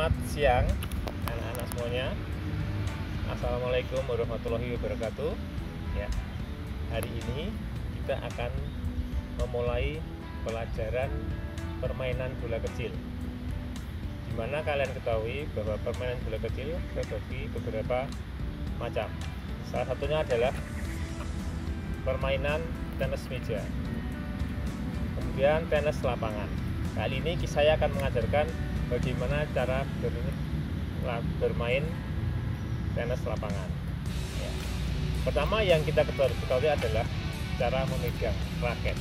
Selamat siang anak-anak semuanya. Assalamualaikum warahmatullahi wabarakatuh. Ya, hari ini kita akan memulai pelajaran permainan bola kecil. Dimana kalian ketahui bahwa permainan bola kecil terbagi beberapa macam. Salah satunya adalah permainan tenis meja, kemudian tenis lapangan. Kali ini saya akan mengajarkan bagaimana cara bermain tenis lapangan. Ya. Pertama yang kita ketahui adalah cara memegang raket.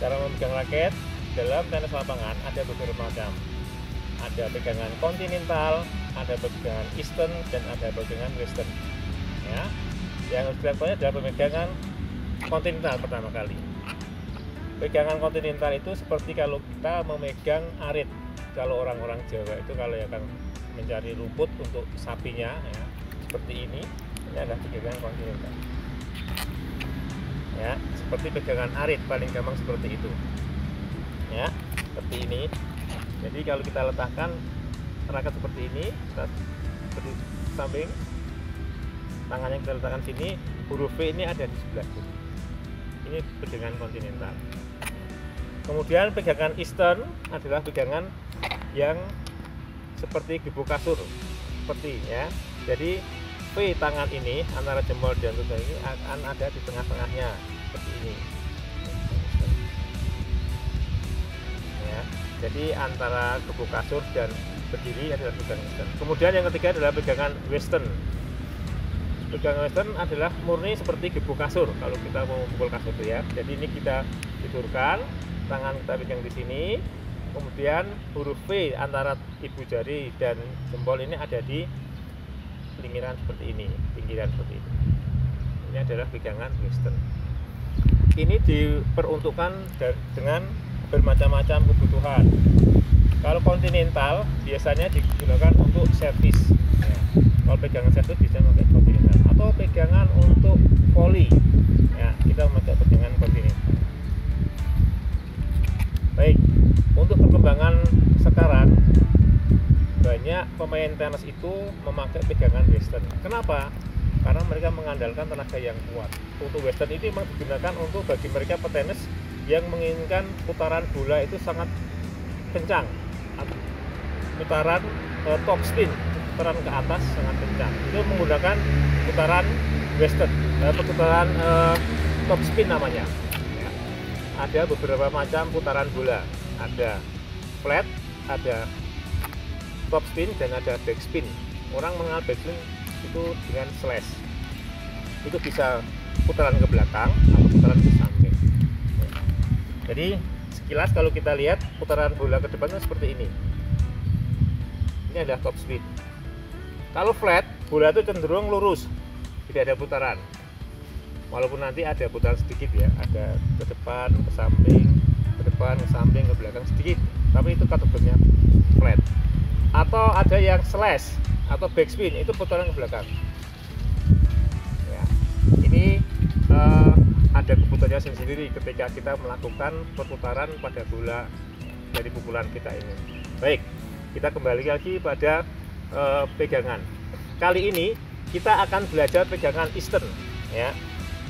Cara memegang raket dalam tenis lapangan ada beberapa macam. Ada pegangan kontinental, ada pegangan eastern, dan ada pegangan western. Ya. Yang harus dilakukan adalah pemegangan kontinental pertama kali. Pegangan kontinental itu seperti kalau kita memegang arit. Kalau orang-orang Jawa itu kalau akan mencari rumput untuk sapinya, ya, seperti ini adalah pegangan kontinental. Ya, seperti pegangan arit paling gampang seperti itu. Ya, seperti ini. Jadi kalau kita letakkan raket seperti ini, kita beri samping, tangannya kita letakkan sini, huruf V ini ada di sebelah kiri. Ini pegangan kontinental. Kemudian pegangan eastern adalah pegangan yang seperti gebuk kasur, seperti ya. Jadi V tangan ini antara jempol dan tutut ini akan ada di tengah-tengahnya seperti ini. Ya. Jadi antara gebuk kasur dan berdiri adalah pegangan eastern. Kemudian yang ketiga adalah pegangan western. Pegangan western adalah murni seperti gebuk kasur kalau kita mau memukul kasur ya. Jadi ini kita tidurkan, tangan kita pegang di sini, kemudian huruf V antara ibu jari dan jempol ini ada di pinggiran seperti ini, pinggiran seperti ini. Ini adalah pegangan western. Ini diperuntukkan dengan bermacam-macam kebutuhan. Kalau kontinental biasanya digunakan untuk servis. Ya. Kalau pegangan servis bisa memakai kontinental atau pegangan untuk volley. Ya, kita memakai pegangan kontinental. Baik, untuk perkembangan sekarang banyak pemain tenis itu memakai pegangan western. Kenapa? Karena mereka mengandalkan tenaga yang kuat. Untuk western ini memang digunakan untuk bagi mereka petenis yang menginginkan putaran bola itu sangat kencang, putaran top spin, putaran ke atas sangat kencang. Itu menggunakan putaran western, putaran top spin namanya. Ada beberapa macam putaran bola, ada flat, ada top spin, dan ada back spin. Orang mengenal back spin itu dengan slash. Itu bisa putaran ke belakang atau putaran ke samping. Jadi sekilas kalau kita lihat putaran bola ke depan itu seperti ini. Ini adalah top spin. Kalau flat, bola itu cenderung lurus, tidak ada putaran. Walaupun nanti ada putaran sedikit ya, ada ke depan, ke samping, ke depan, ke samping, ke belakang sedikit, tapi itu kategorinya flat. Atau ada yang slash atau backspin, itu putaran ke belakang. Ya. Ini ada kebutuhannya sendiri ketika kita melakukan perputaran pada bola dari pukulan kita ini. Baik, kita kembali lagi pada pegangan. Kali ini kita akan belajar pegangan eastern, ya.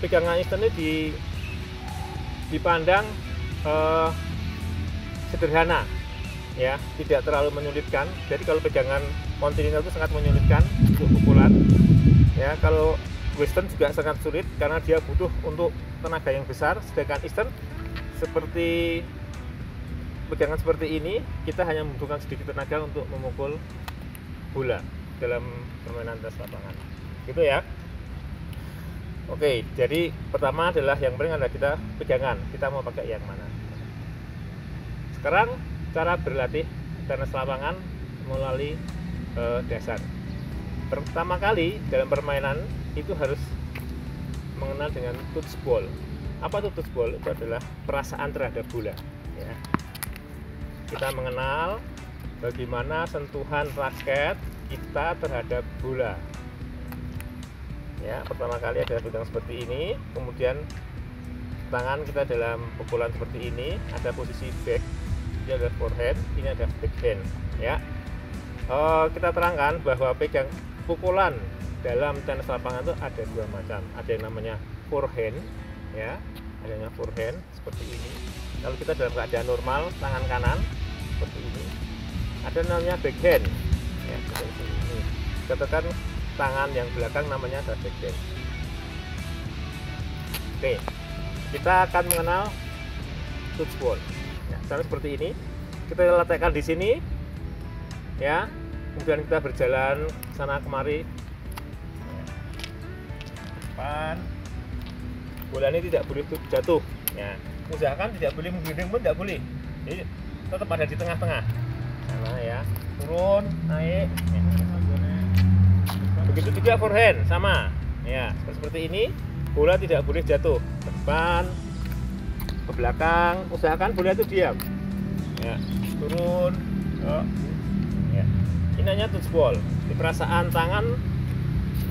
Pegangan eastern ini dipandang sederhana, ya, tidak terlalu menyulitkan. Jadi kalau pegangan kontinental itu sangat menyulitkan untuk pukulan, ya. Kalau western juga sangat sulit karena dia butuh untuk tenaga yang besar. Sedangkan eastern seperti pegangan seperti ini, kita hanya membutuhkan sedikit tenaga untuk memukul bola dalam permainan tenis lapangan. Gitu ya. Oke, jadi pertama adalah yang paling adalah kita pegangan, kita mau pakai yang mana. Sekarang cara berlatih tenis lapangan melalui dasar. Pertama kali dalam permainan itu harus mengenal dengan touch ball. Apa itu touch ball? Itu adalah perasaan terhadap bola. Ya. Kita mengenal bagaimana sentuhan raket kita terhadap bola. Ya, pertama kali ada pegang seperti ini, kemudian tangan kita dalam pukulan seperti ini, ada posisi back, ini ada forehand, ini ada backhand, ya. kita terangkan bahwa pukulan dalam tenis lapangan itu ada dua macam. Ada yang namanya forehand, ya, ada yang namanya forehand seperti ini. Kalau kita dalam keadaan normal, tangan kanan seperti ini. Ada namanya backhand, ya, seperti ini. Kita tekan tangan yang belakang namanya adalah backhand. Oke, kita akan mengenal touch ball. Ya, seperti ini. Kita letakkan di sini, ya. Kemudian kita berjalan sana kemari. Depan. Bola ini tidak boleh jatuh. Ya, usahakan tidak boleh menggelinding pun tidak boleh. Jadi tetap ada di tengah-tengah. Sana ya, turun, naik. Ya. Begitu juga forehand, sama. Ya, seperti ini. Bola tidak boleh jatuh ke depan, ke belakang. Usahakan bola itu diam. Ya, turun. Ya. Ini hanya touch ball. Di perasaan tangan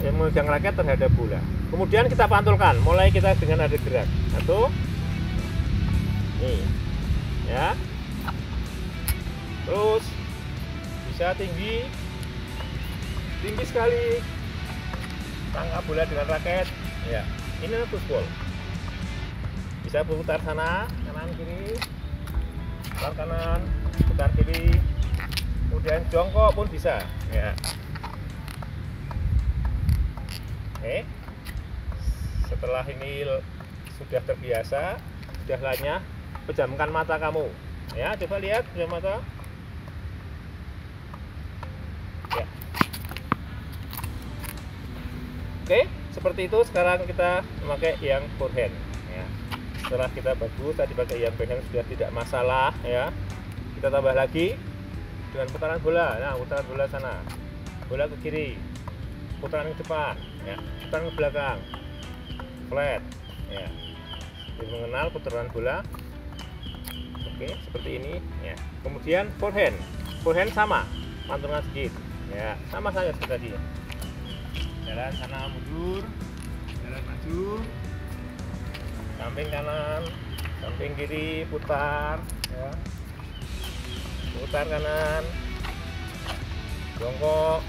yang memegang raket terhadap bola. Kemudian kita pantulkan. Mulai kita dengan ada gerak. Satu. Nih. Ya. Terus bisa tinggi. Tinggi sekali. Tangkap bola dengan raket. Ya. Ini touch ball. Bisa putar sana, kanan kiri. Putar kanan, putar kiri. Kemudian jongkok pun bisa, ya. Oke. Setelah ini sudah terbiasa, sudah lainnya, pejamkan mata kamu. Ya, coba lihat pejam mata. Ya. Oke, seperti itu. Sekarang kita memakai yang forehand. Ya. Setelah kita bagus tadi pakai yang backhand sudah tidak masalah, ya. Kita tambah lagi dengan putaran bola. Nah, putaran bola sana, bola ke kiri, putaran ke depan, ya, putaran ke belakang, flat, ya. Jadi mengenal putaran bola. Oke, seperti ini, ya. Kemudian forehand, forehand sama, pantulkan sedikit, ya, sama saja seperti tadi. Jalan sana mundur, jalan maju, samping kanan, samping kiri, putar, ya. Putar kanan, jongkok,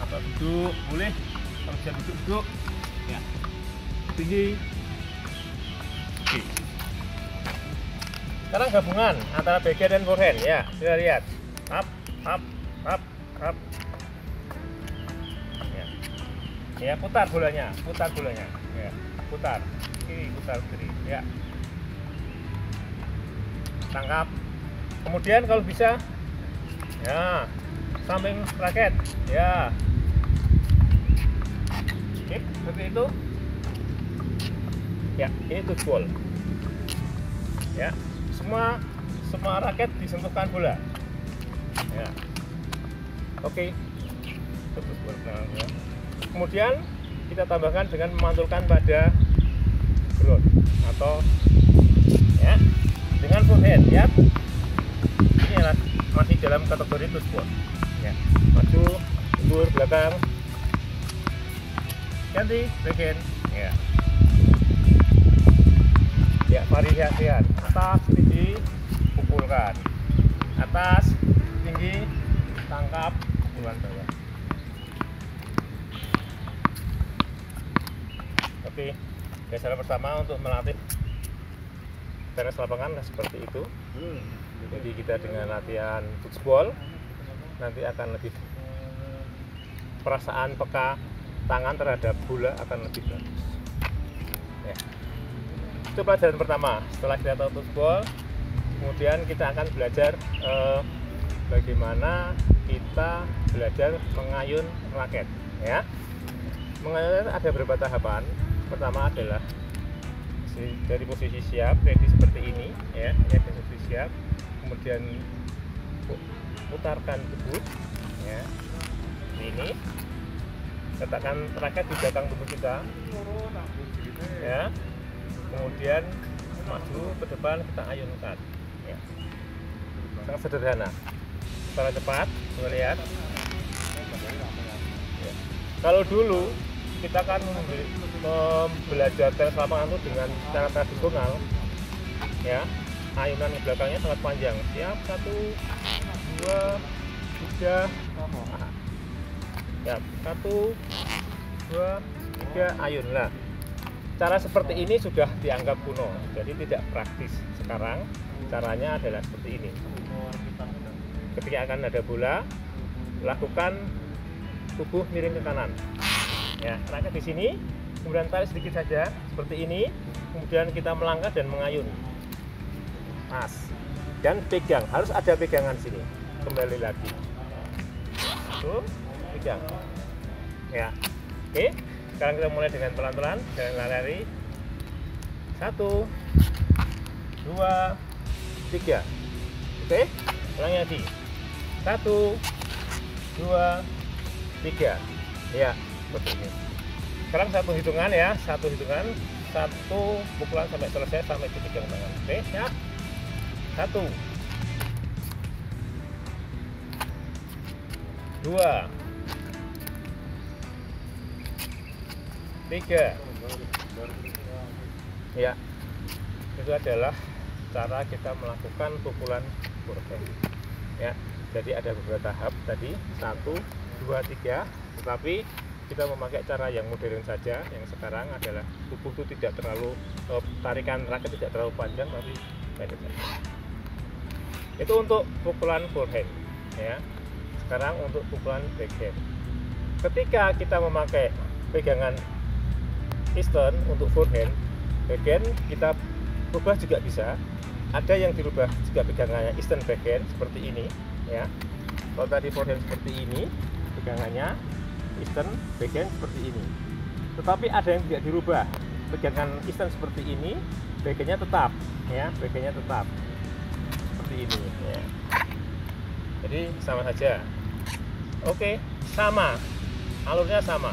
apa duduk, boleh, kalau bisa duduk, ya, tinggi. Oke. Sekarang gabungan antara backhand dan forehand, ya, sudah lihat, up, up, up, up, ya, ya, putar bolanya, ya, putar kiri, putar kiri, ya, tangkap. Kemudian kalau bisa, ya, samping raket, ya. Oke, seperti itu. Ya, ini touch ball. Ya, semua raket disentuhkan bola. Ya. Oke. Touch ball. Ya. Kemudian kita tambahkan dengan memantulkan pada ground atau, ya, dengan forehand, ya. Ini adalah masih dalam kategori touch ball, ya. Maju, mundur, belakang, ganti, backhand, ya. Ya, variasian atas, tinggi, pukulkan, atas, tinggi, tangkap, pukulan bawah. Oke, cara pertama untuk melatih tenis lapangan seperti itu. Jadi kita dengan latihan touch ball nanti akan lebih, perasaan peka tangan terhadap bola akan lebih bagus. Ya. Itu pelajaran pertama. Setelah kita tahu touch ball, kemudian kita akan belajar bagaimana kita belajar mengayun raket. Ya, mengayun ada beberapa tahapan. Pertama adalah dari posisi siap, ready seperti ini, ya, ini ada posisi siap. Kemudian putarkan tubuh, ya, ini letakkan raket di belakang tubuh kita, ya. Kemudian maju ke depan, kita ayunkan, ya. Sangat sederhana, secara cepat. Coba lihat, ya. Kalau dulu kita kan belajar tenis lapangan itu dengan cara tradisional, ya. Ayunan belakangnya sangat panjang. Siap, 1, 2, 3. Ya, 1, 2, 3, ayun. Nah, cara seperti ini sudah dianggap kuno, jadi tidak praktis. Sekarang caranya adalah seperti ini. Ketika akan ada bola, lakukan tubuh miring ke kanan. Ya, raket di sini, kemudian tarik sedikit saja seperti ini, kemudian kita melangkah dan mengayun. Pas. Dan pegang, harus ada pegangan sini. Kembali lagi. Tuh, pegang. Ya. Oke. Sekarang kita mulai dengan pelan-pelan, jangan lari. 1, 2, 3. Oke. Ulangi lagi. 1, 2, 3. Ya, seperti ini. Sekarang satu hitungan ya, satu hitungan, satu pukulan sampai selesai sampai dipegang tangan. Oke, siap. 1, 2, 3. Ya, itu adalah cara kita melakukan pukulan forehand. Ya, jadi ada beberapa tahap tadi, 1, 2, 3. Tetapi kita memakai cara yang modern saja. Yang sekarang adalah tubuh itu tidak terlalu, tarikan raket tidak terlalu panjang, tapi pendek saja. Itu untuk pukulan forehand. Ya. Sekarang untuk pukulan backhand. Ketika kita memakai pegangan Eastern untuk forehand, backhand kita rubah juga bisa. Ada yang dirubah juga pegangannya Eastern backhand seperti ini. Ya. Kalau tadi forehand seperti ini, pegangannya Eastern backhand seperti ini. Tetapi ada yang tidak dirubah, pegangan Eastern seperti ini, backhandnya tetap, ya, backhandnya tetap seperti ini. Ya. Jadi sama saja. Oke, sama, alurnya sama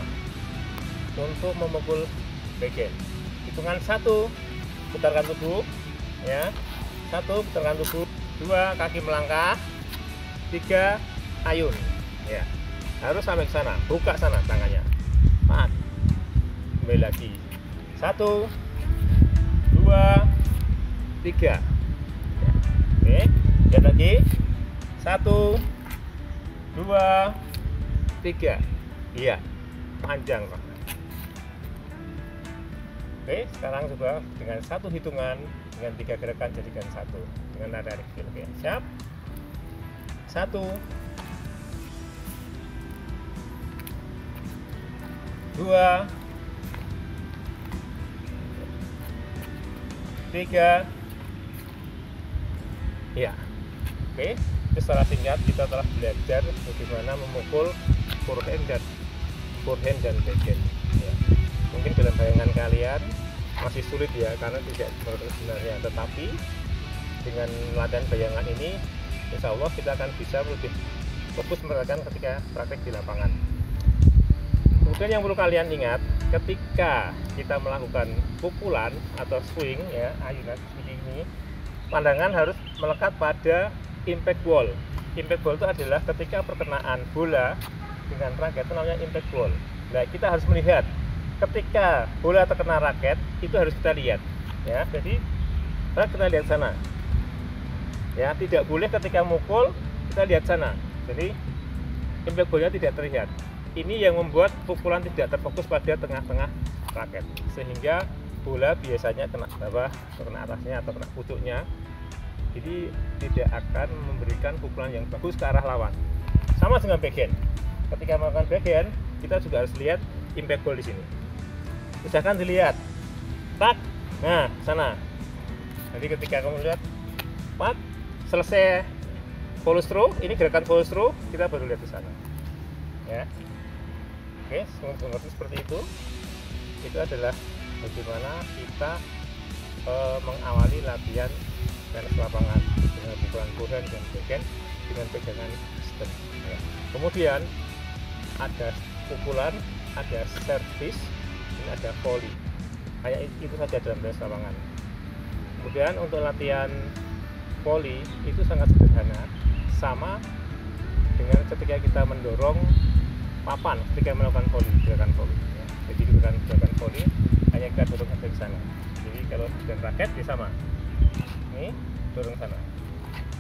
untuk memukul backhand. Hitungan 1, putarkan tubuh, ya. 1, putarkan tubuh. 2, kaki melangkah. 3, ayun, ya. Harus sampai ke sana, buka sana tangannya. 4. Kembali lagi. 1, 2, 3. Ya. Oke, lihat lagi. 1, 2, 3. Iya, panjang. Oke, sekarang coba dengan satu hitungan, dengan 3 gerakan jadikan 1 dengan nada kecil. Oke, siap. 1, 2, 3. Ya. Oke, secara singkat kita telah belajar bagaimana memukul forehand dan backhand. Ya. Mungkin dalam bayangan kalian masih sulit ya, karena tidak sebenarnya. Tetapi dengan latihan bayangan ini, insya Allah kita akan bisa lebih fokus merasakan ketika praktek di lapangan. Kemudian yang perlu kalian ingat, ketika kita melakukan pukulan atau swing, ya, ayunan seperti ini, pandangan harus melekat pada impact ball. Impact ball itu adalah ketika perkenaan bola dengan raket, itu namanya impact ball. Nah, kita harus melihat ketika bola terkena raket, itu harus kita lihat, ya. Jadi kita lihat sana, ya. Tidak boleh ketika mukul kita lihat sana. Jadi impact ballnya tidak terlihat. Ini yang membuat pukulan tidak terfokus pada tengah-tengah raket, sehingga bola biasanya kena bawah, atau kena atasnya, atau kena pucuknya. Jadi tidak akan memberikan pukulan yang bagus ke arah lawan. Sama dengan backhand. Ketika melakukan backhand, kita juga harus lihat impact ball di sini. Usahakan dilihat, tak, nah sana. Jadi ketika kamu lihat, pak, selesai follow through, ini gerakan follow through, kita baru lihat di sana. Ya. Oke, mengerti seperti itu. Itu adalah bagaimana kita mengawali latihan tenis lapangan dengan pukulan forehand dan backhand dengan pegangan Eastern. Ya. Kemudian ada pukulan, ada service, dan ada volley. Kayak itu saja dalam tenis lapangan. Kemudian untuk latihan volley itu sangat sederhana, sama dengan ketika kita mendorong papan ketika melakukan volley, gerakan volley. Ya. Jadi gerakan volley hanya kita dorong ke sana. Jadi kalau dengan raket dia sama. Ini dorong sana.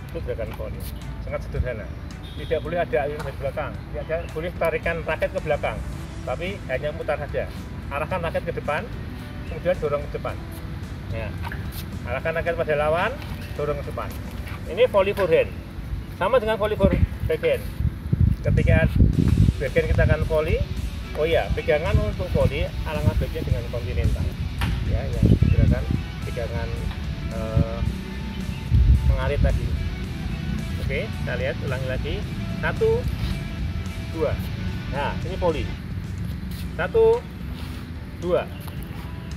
Itu gerakan volley. Sangat sederhana. tidak boleh ada aliran dari belakang, tidak boleh tarikan raket ke belakang, tapi hanya putar saja. Arahkan raket ke depan, kemudian dorong ke depan. Ya. Arahkan raket pada lawan, dorong ke depan. Ini volley forehand, sama dengan volley backhand. Ketika backhand kita akan volley, oh ya, pegangan untuk volley alangkah baiknya dengan kontinental, ya, yang gerakan pegangan mengalir tadi. Oke, kita lihat ulangi lagi. 1, 2. Nah, ini volley. 1, 2.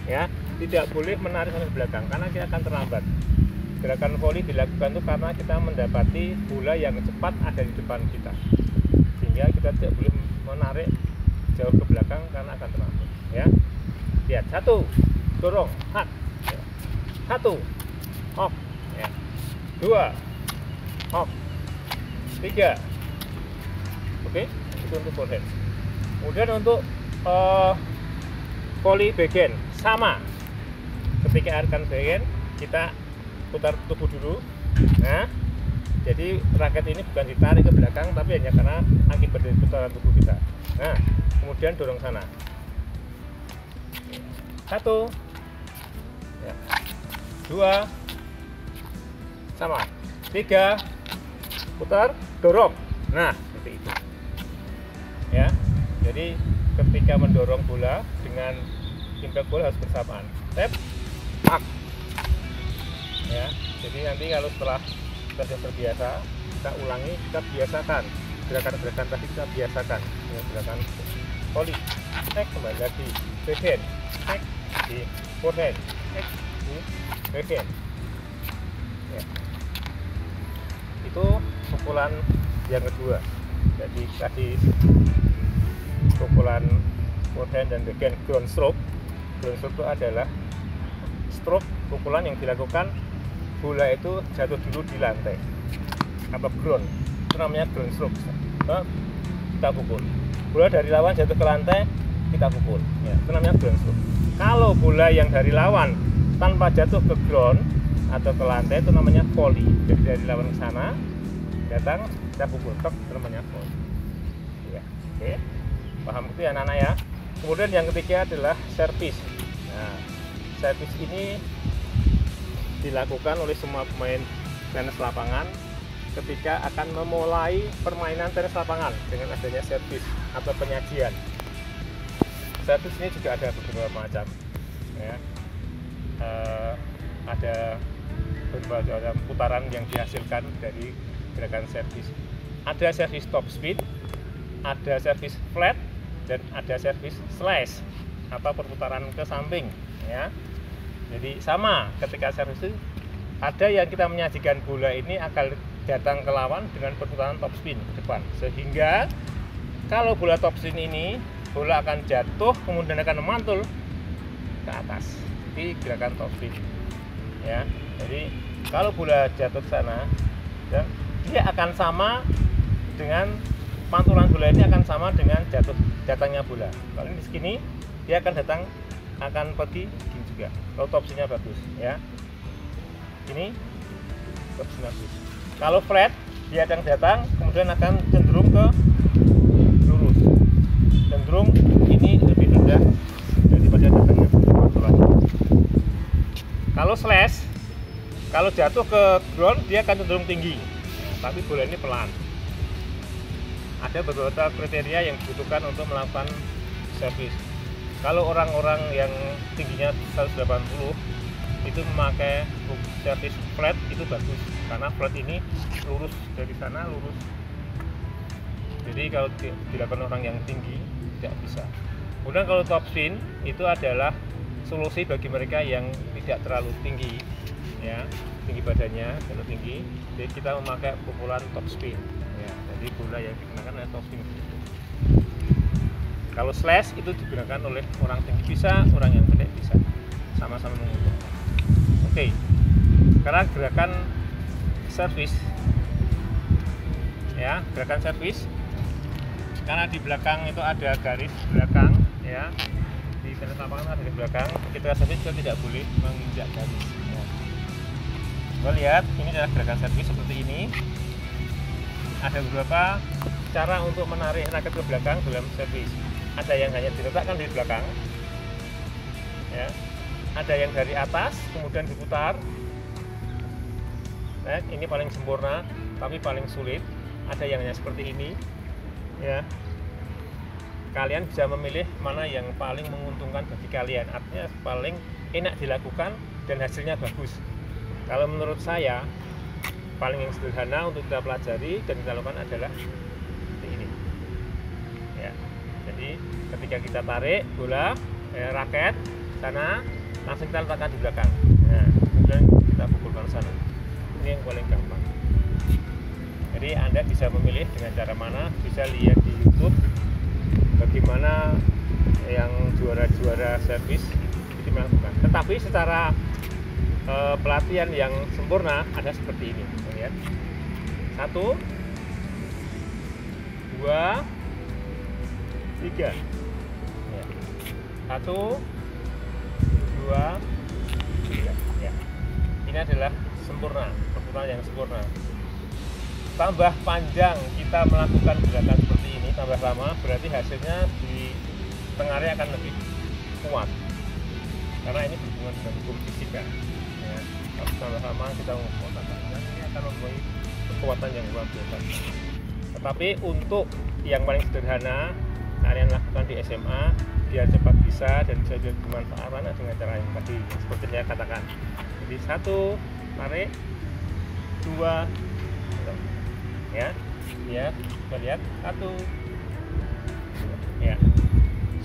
Ya, tidak boleh menarik ke belakang karena kita akan terlambat. Gerakan volley dilakukan itu karena kita mendapati bola yang cepat ada di depan kita, sehingga kita tidak boleh menarik jauh ke belakang karena akan terlambat. Ya, lihat. 1, dorong, hak. 1, hop. Ya. 2, hop. 3. Oke, itu untuk forehand. Kemudian untuk volley backhand sama. Ketika akan backhand, kita putar tubuh dulu. Nah, jadi raket ini bukan ditarik ke belakang, tapi hanya karena akibat dari putaran tubuh kita. Nah, kemudian dorong sana. 1, ya. 2, sama. 3, putar, dorong. Nah, seperti itu. Ya, jadi ketika mendorong bola dengan impact bola harus bersamaan. Tap, pak. Ya, jadi nanti kalau setelah kita sudah terbiasa, kita ulangi, kita biasakan gerakan-gerakan tadi, kita biasakan ya, gerakan volley, kembali lagi backhand, di forehand, di backhand. Ya. Itu pukulan yang kedua. Jadi tadi pukulan forehand dan backhand ground stroke. Ground stroke itu adalah stroke pukulan yang dilakukan bola itu jatuh dulu di lantai atau ground, itu namanya ground stroke. Kita pukul bola dari lawan jatuh ke lantai, kita pukul ya, itu namanya ground stroke. Kalau bola yang dari lawan tanpa jatuh ke ground atau ke lantai, itu namanya volley. Jadi dari lawan ke sana datang, kita pukul, tok, itu namanya volley ya. Oke, paham itu ya anak-anak ya. Kemudian yang ketiga adalah service. Nah, service ini dilakukan oleh semua pemain tenis lapangan ketika akan memulai permainan tenis lapangan dengan adanya servis atau penyajian. Servis ini juga ada beberapa macam, ya. Ada beberapa putaran yang dihasilkan dari gerakan servis. Ada servis top speed, ada servis flat, dan ada servis slash atau perputaran ke samping, ya. Jadi sama ketika servis itu ada yang kita menyajikan bola ini akan datang ke lawan dengan perputaran top spin ke depan, sehingga kalau bola top spin ini bola akan jatuh kemudian akan memantul ke atas di gerakan top spin ya. Jadi kalau bola jatuh ke sana ya, dia akan sama dengan pantulan bola ini akan sama dengan datangnya bola. Kalau ini di sini dia akan pergi juga kalau topsinya bagus ya. Ini topsinya bagus. Kalau flat dia akan datang kemudian akan cenderung ke lurus, cenderung ini lebih rendah daripada datangnya pantulan. Kalau slash, kalau jatuh ke ground dia akan cenderung tinggi, tapi bola ini pelan. Ada beberapa kriteria yang dibutuhkan untuk melakukan service. Kalau orang-orang yang tingginya 180 itu memakai servis flat itu bagus karena flat ini lurus dari sana lurus. Jadi kalau dilakukan orang yang tinggi tidak bisa. Kemudian kalau top spin itu adalah solusi bagi mereka yang tidak terlalu tinggi, ya, tinggi badannya terlalu tinggi. Jadi kita memakai pukulan top spin. Ya, jadi bola yang digunakan adalah top spin. Kalau slash itu digunakan oleh orang tinggi bisa, orang yang pendek bisa, sama-sama menguntungkan. Oke, sekarang gerakan service, ya, gerakan service. Karena di belakang itu ada garis belakang, ya, di tenis lapangan ada garis belakang. Ketika service kita tidak boleh menginjak garis. Ya. Kita lihat, ini adalah gerakan service seperti ini. ada beberapa cara untuk menarik raket ke belakang dalam servis. Ada yang hanya diletakkan di belakang, ya. Ada yang dari atas kemudian diputar. Nah, ini paling sempurna, tapi paling sulit. Ada yang hanya seperti ini, ya. Kalian bisa memilih mana yang paling menguntungkan bagi kalian, artinya paling enak dilakukan dan hasilnya bagus. Kalau menurut saya, paling yang sederhana untuk kita pelajari dan kita lakukan adalah seperti ini, ya. Jadi ketika kita tarik bola raket sana, langsung kita letakkan di belakang, nah, kemudian kita pukulkan sana. Ini yang paling gampang. Jadi Anda bisa memilih dengan cara mana, bisa lihat di YouTube bagaimana yang juara-juara servis itu melakukan. Tetapi secara pelatihan yang sempurna ada seperti ini, lihat. 1, 2, 3. Ya. 1, 2, 3. Ya. Ini adalah sempurna, perputaran yang sempurna. Tambah panjang kita melakukan gerakan seperti ini, tambah lama, berarti hasilnya di tengah area akan lebih kuat. Karena ini berhubungan dengan hukum fisika. Ya, tambah lama kita mengkuatkan, ini akan mempunyai kekuatan yang luar biasa. Tetapi untuk yang paling sederhana, kalian lakukan di SMA biar cepat bisa dan bisa juga dimanfaatkan dengan cara yang tadi seperti saya katakan. Jadi 1, tarik, 2, ya, kita lihat 1, ya.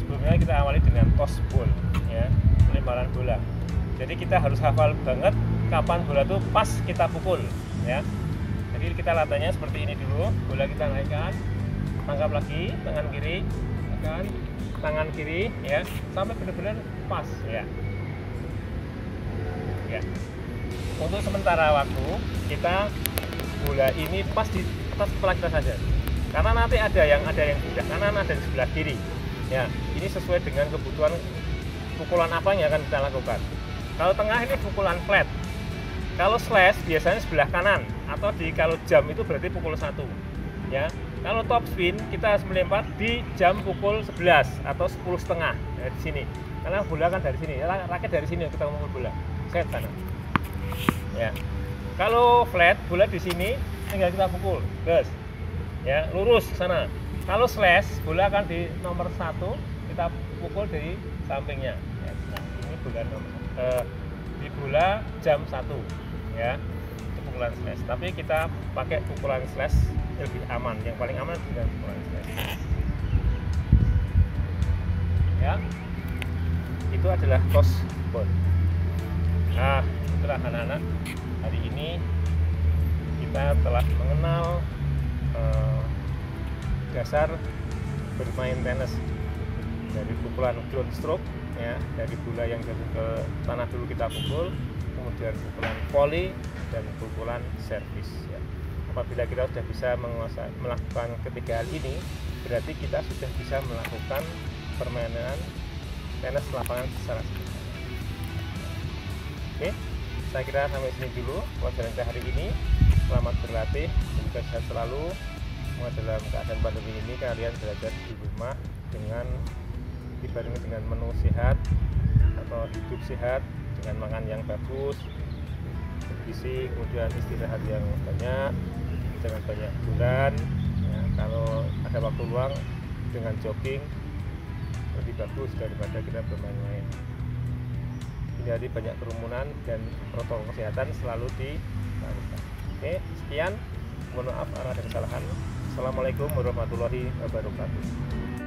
Sebelumnya kita awali dengan toss ball, ya, pelemparan bola. Jadi kita harus hafal banget kapan bola itu pas kita pukul, ya. Jadi kita latihannya seperti ini dulu, bola kita naikkan, tangkap lagi, tangan kiri, tekan, tangan kiri, ya, sampai benar-benar pas, ya. Ya. Untuk sementara waktu kita bola ini pas di atas kepala kita saja, karena nanti ada yang sebelah kanan, ada yang sebelah kiri, ya. Ini sesuai dengan kebutuhan pukulan apa yang akan kita lakukan. Kalau tengah ini pukulan flat, kalau slash biasanya sebelah kanan, atau kalau jam itu berarti pukul 1, ya. Kalau top spin kita harus melempar di jam pukul 11 atau 10.30, ya, di sini, karena bola kan dari sini, raket dari sini kita memukul bola, set sana, ya. Kalau flat, bola di sini tinggal kita pukul, guys, ya, lurus sana. Kalau slash, bola akan di nomor 1, kita pukul dari sampingnya. Ya, nah, ini bola di bola jam 1, ya, itu pukulan slash. Tapi kita pakai pukulan slash lebih aman. Yang paling aman dengan pukulan slash. Ya, itu adalah toss ball. Nah, itulah anak-anak. Hari ini kita telah mengenal dasar bermain tenis dari pukulan ground stroke, ya, dari bola yang jatuh ke tanah dulu kita pukul, kemudian pukulan volley dan pukulan servis, ya. Apabila kita sudah bisa melakukan ketiga hal ini, berarti kita sudah bisa melakukan permainan tenis lapangan secara sempurna. Oke, saya kira sampai sini dulu pelajaran kita hari ini. Selamat berlatih, semoga sehat selalu. Semoga dalam keadaan pandemi ini kalian belajar di rumah dengan dibarengi dengan menu sehat atau hidup sehat, dengan makan yang bagus, bergizi, kemudian istirahat yang banyak, jangan banyak bulan, ya. Kalau ada waktu luang dengan jogging lebih bagus daripada kita bermain-main. Hindari banyak kerumunan dan protokol kesehatan selalu dilakukan. Oke, sekian. Mohon maaf ada kesalahan. Assalamualaikum warahmatullahi wabarakatuh.